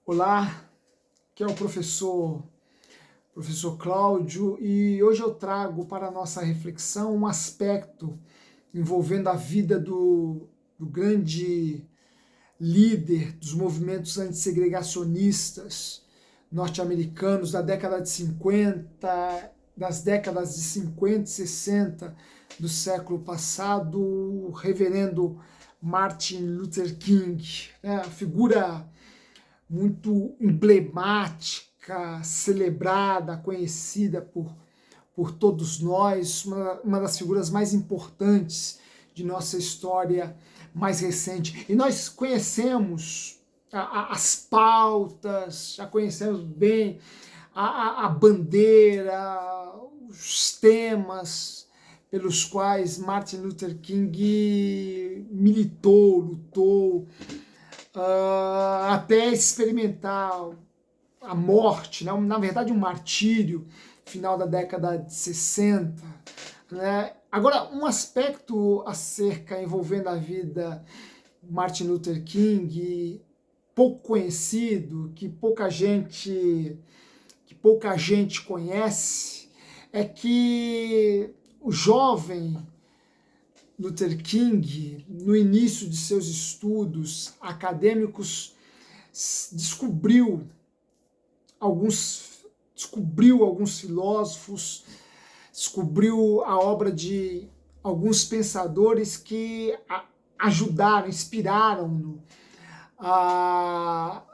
Olá, que é o professor Cláudio, e hoje eu trago para a nossa reflexão um aspecto envolvendo a vida do grande líder dos movimentos antissegregacionistas norte-americanos da década de 50, das décadas de 50 e 60 do século passado, o reverendo Martin Luther King, né? A figura muito emblemática, celebrada, conhecida por todos nós, uma das figuras mais importantes de nossa história mais recente. E nós conhecemos as pautas, já conhecemos bem a bandeira, os temas pelos quais Martin Luther King militou, lutou, até experimentar a morte, né? Na verdade um martírio, final da década de 60. Né? Agora, um aspecto envolvendo a vida de Martin Luther King, pouco conhecido, que pouca gente conhece, é que o jovem Luther King, no início de seus estudos acadêmicos, descobriu alguns filósofos, descobriu a obra de alguns pensadores que ajudaram, inspiraram-no a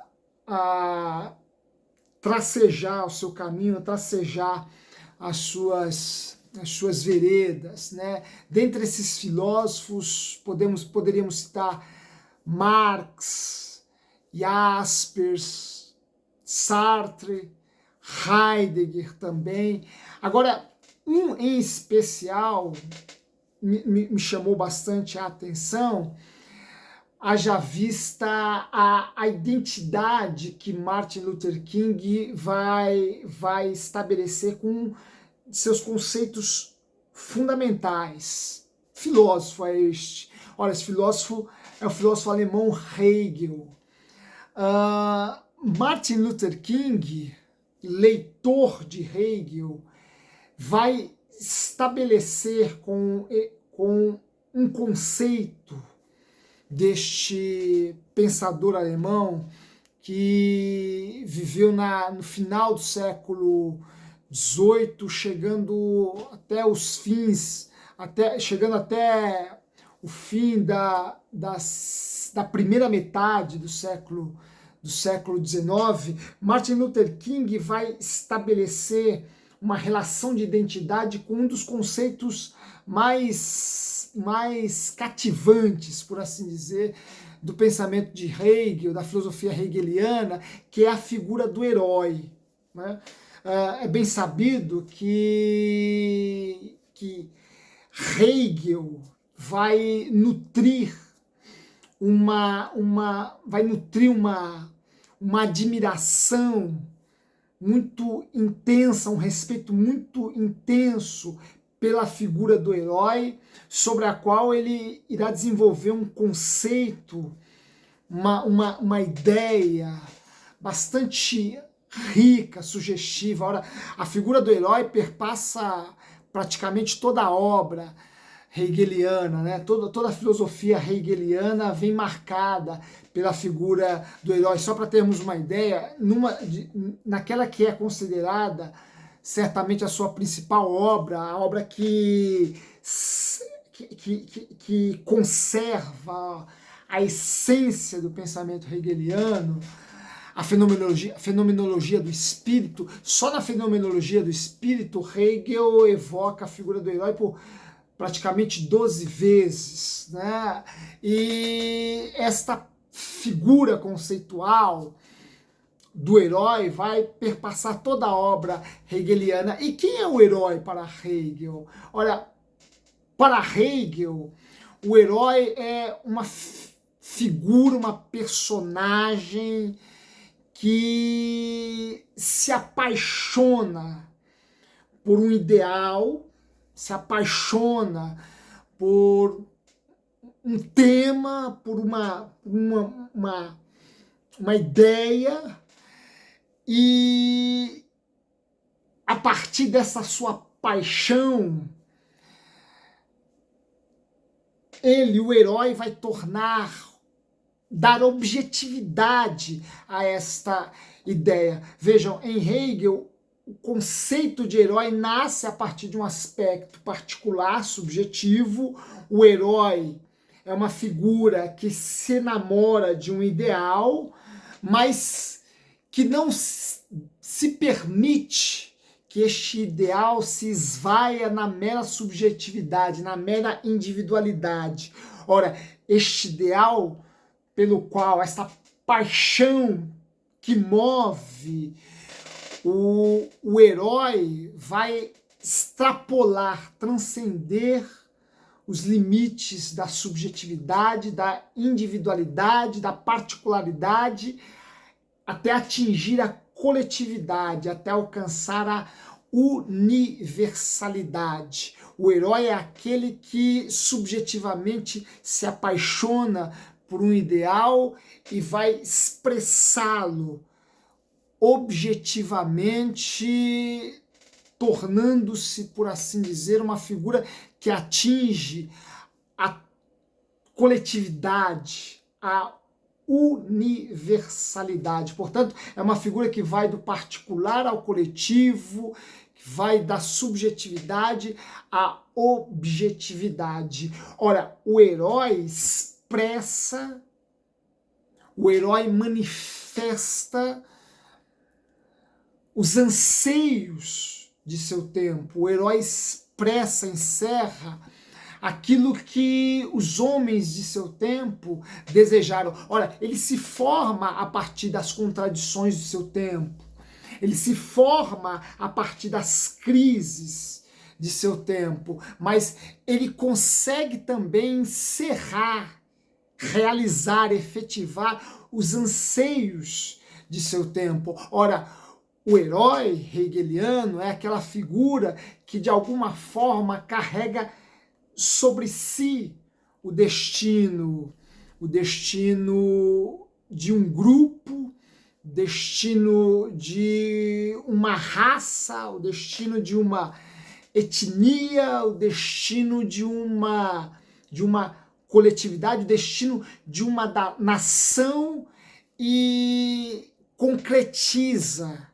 tracejar o seu caminho, a tracejar as suas veredas, né? Dentre esses filósofos, poderíamos citar Marx, Jaspers, Sartre, Heidegger também. Agora, um em especial me chamou bastante a atenção, haja vista a identidade que Martin Luther King vai estabelecer com seus conceitos fundamentais. Filósofo é este. Olha, esse filósofo é o filósofo alemão Hegel. Martin Luther King, leitor de Hegel, vai estabelecer com um conceito deste pensador alemão que viveu no final do século XVIII, chegando até os fins, chegando até o fim da primeira metade do século XIX. Martin Luther King vai estabelecer uma relação de identidade com um dos conceitos mais cativantes, por assim dizer, do pensamento de Hegel, da filosofia hegeliana, que é a figura do herói, né? É bem sabido que Hegel vai nutrir uma admiração muito intensa, um respeito muito intenso pela figura do herói, sobre a qual ele irá desenvolver um conceito, uma ideia bastante rica, sugestiva. Ora, a figura do herói perpassa praticamente toda a obra hegeliana, né? Toda a filosofia hegeliana vem marcada pela figura do herói. Só para termos uma ideia, naquela que é considerada certamente a sua principal obra, a obra que conserva a essência do pensamento hegeliano, a fenomenologia do espírito. Só na fenomenologia do espírito, Hegel evoca a figura do herói por praticamente 12 vezes, né? E esta figura conceitual do herói vai perpassar toda a obra hegeliana. E quem é o herói para Hegel? Olha, para Hegel, o herói é uma figura, uma personagem que se apaixona por um ideal, se apaixona por um tema, por uma ideia, e a partir dessa sua paixão, ele, o herói, vai dar objetividade a esta ideia. Vejam, em Hegel, o conceito de herói nasce a partir de um aspecto particular, subjetivo. O herói é uma figura que se enamora de um ideal, mas que não se permite que este ideal se esvaia na mera subjetividade, na mera individualidade. Ora, este ideal pelo qual, essa paixão que move o herói vai extrapolar, transcender os limites da subjetividade, da individualidade, da particularidade, até atingir a coletividade, até alcançar a universalidade. O herói é aquele que subjetivamente se apaixona por um ideal e vai expressá-lo objetivamente, tornando-se, por assim dizer, uma figura que atinge a coletividade, a universalidade. Portanto, é uma figura que vai do particular ao coletivo, que vai da subjetividade à objetividade. Ora, o herói expressa, o herói manifesta os anseios de seu tempo. O herói expressa, encerra aquilo que os homens de seu tempo desejaram. Ora, ele se forma a partir das contradições de seu tempo. Ele se forma a partir das crises de seu tempo, mas ele consegue também encerrar, realizar, efetivar os anseios de seu tempo. Ora, o herói hegeliano é aquela figura que de alguma forma carrega sobre si o destino de um grupo, o destino de uma raça, o destino de uma etnia, o destino de uma coletividade, o destino de uma nação, e concretiza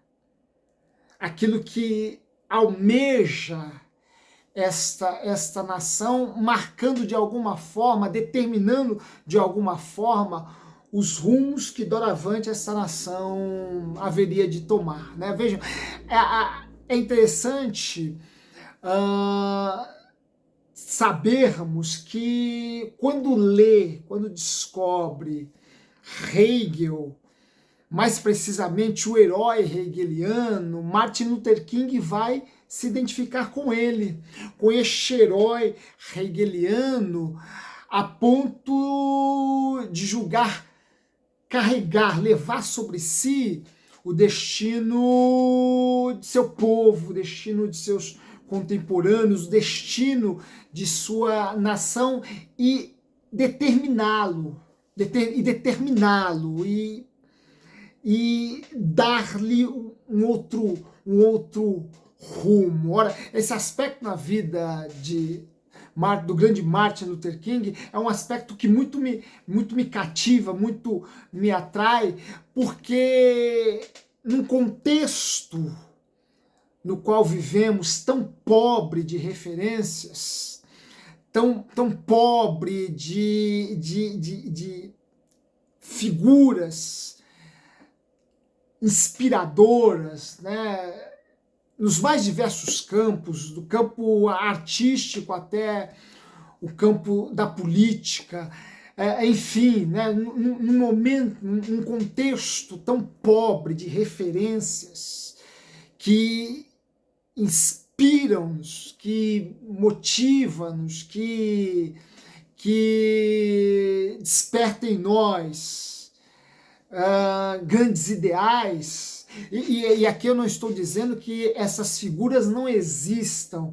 aquilo que almeja esta nação, marcando de alguma forma, determinando de alguma forma os rumos que doravante essa nação haveria de tomar, né? Vejam, é interessante sabermos que quando descobre Hegel, mais precisamente o herói hegeliano, Martin Luther King vai se identificar com ele, com este herói hegeliano, a ponto de julgar, carregar, levar sobre si o destino de seu povo, o destino de seus contemporâneos, o destino de sua nação e determiná-lo, e dar-lhe um outro rumo. Ora, esse aspecto na vida do grande Martin Luther King é um aspecto que muito me cativa, muito me atrai, porque num contexto no qual vivemos tão pobre de referências, tão pobre de figuras inspiradoras, né? Nos mais diversos campos, do campo artístico até o campo da política, enfim, né? Num momento, num contexto tão pobre de referências que inspiram-nos, que motivam-nos, que despertam em nós grandes ideais. E aqui eu não estou dizendo que essas figuras não existem,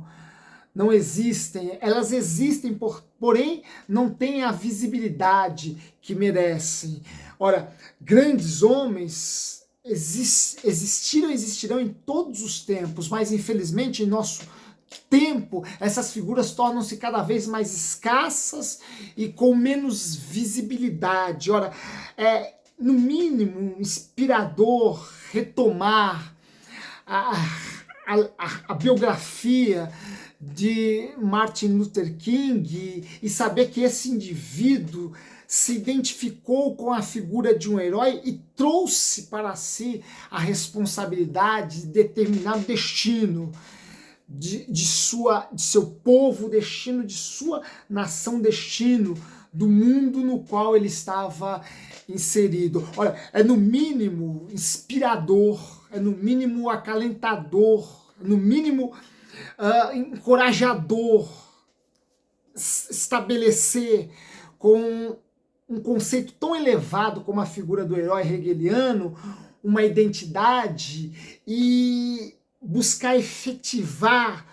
elas existem, porém não têm a visibilidade que merecem. Ora, grandes homens existiram e existirão em todos os tempos, mas infelizmente em nosso tempo essas figuras tornam-se cada vez mais escassas e com menos visibilidade. Ora, é no mínimo inspirador retomar a biografia de Martin Luther King e saber que esse indivíduo se identificou com a figura de um herói e trouxe para si a responsabilidade de determinar o destino de seu povo, destino de sua nação, destino do mundo no qual ele estava inserido. Olha, é no mínimo inspirador, é no mínimo acalentador, é no mínimo encorajador estabelecer com um conceito tão elevado como a figura do herói hegeliano uma identidade e buscar efetivar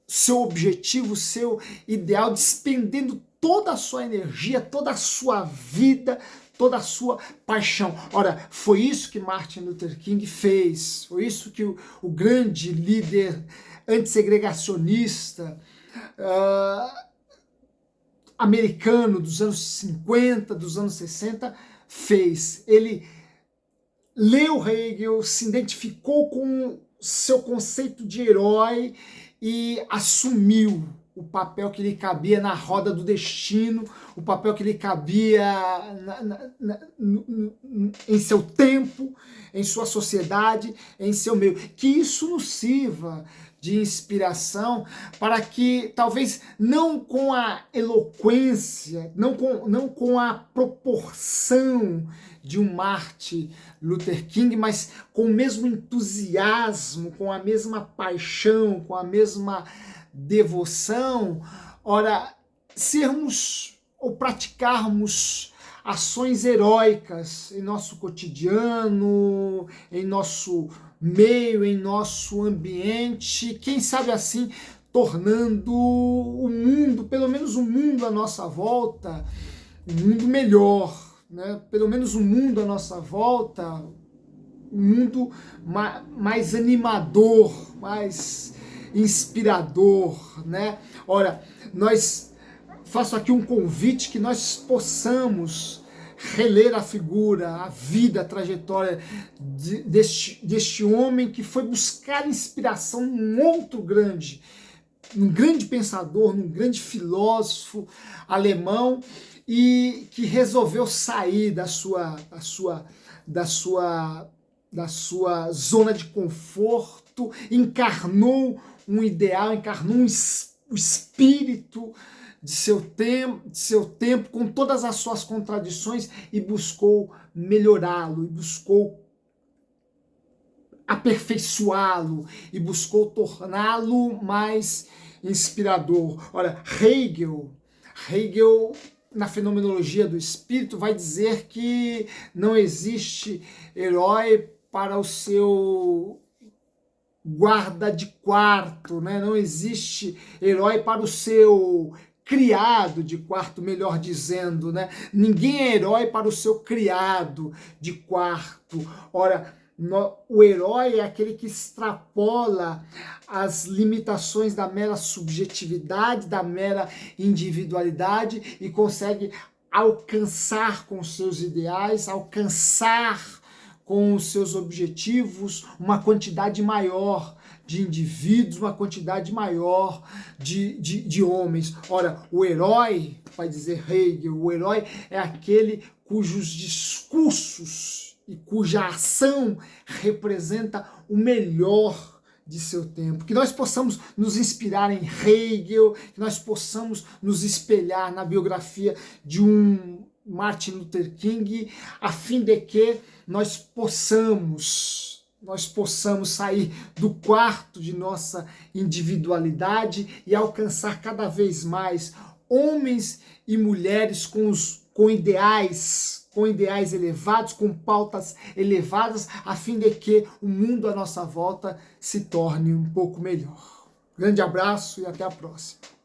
seu objetivo, seu ideal, despendendo toda a sua energia, toda a sua vida, toda a sua paixão. Ora, foi isso que Martin Luther King fez, foi isso que o grande líder antissegregacionista americano dos anos 50, dos anos 60 fez. Ele leu Hegel, se identificou com seu conceito de herói e assumiu o papel que lhe cabia na roda do destino, o papel que lhe cabia em seu tempo, em sua sociedade, em seu meio. Que isso nos sirva de inspiração para que, talvez não com a eloquência, não com a proporção de um Martin Luther King, mas com o mesmo entusiasmo, com a mesma paixão, com a mesma devoção, ora, sermos ou praticarmos ações heróicas em nosso cotidiano, em nosso meio, em nosso ambiente, quem sabe assim tornando o mundo, pelo menos o mundo à nossa volta, um mundo melhor, né? Pelo menos o mundo à nossa volta, um mundo mais animador, mais inspirador, né? Ora, faço aqui um convite que nós possamos reler a figura, a vida, a trajetória deste homem que foi buscar inspiração num outro grande, num grande pensador, num grande filósofo alemão e que resolveu sair da sua zona de conforto, encarnou um ideal, encarnou o espírito de seu tempo, com todas as suas contradições, e buscou melhorá-lo, e buscou aperfeiçoá-lo, e buscou torná-lo mais inspirador. Ora, Hegel, na fenomenologia do espírito, vai dizer que não existe herói para o seu guarda de quarto, né? Não existe herói para o seu criado de quarto, melhor dizendo, né? Ninguém é herói para o seu criado de quarto. Ora, o herói é aquele que extrapola as limitações da mera subjetividade, da mera individualidade e consegue alcançar com seus ideais, alcançar com os seus objetivos uma quantidade maior de indivíduos, uma quantidade maior de homens. Ora, o herói, vai dizer Hegel, o herói é aquele cujos discursos e cuja ação representa o melhor de seu tempo. Que nós possamos nos inspirar em Hegel, que nós possamos nos espelhar na biografia de um Martin Luther King, a fim de que nós possamos sair do quarto de nossa individualidade e alcançar cada vez mais homens e mulheres com ideais elevados, com pautas elevadas, a fim de que o mundo à nossa volta se torne um pouco melhor. Grande abraço e até a próxima.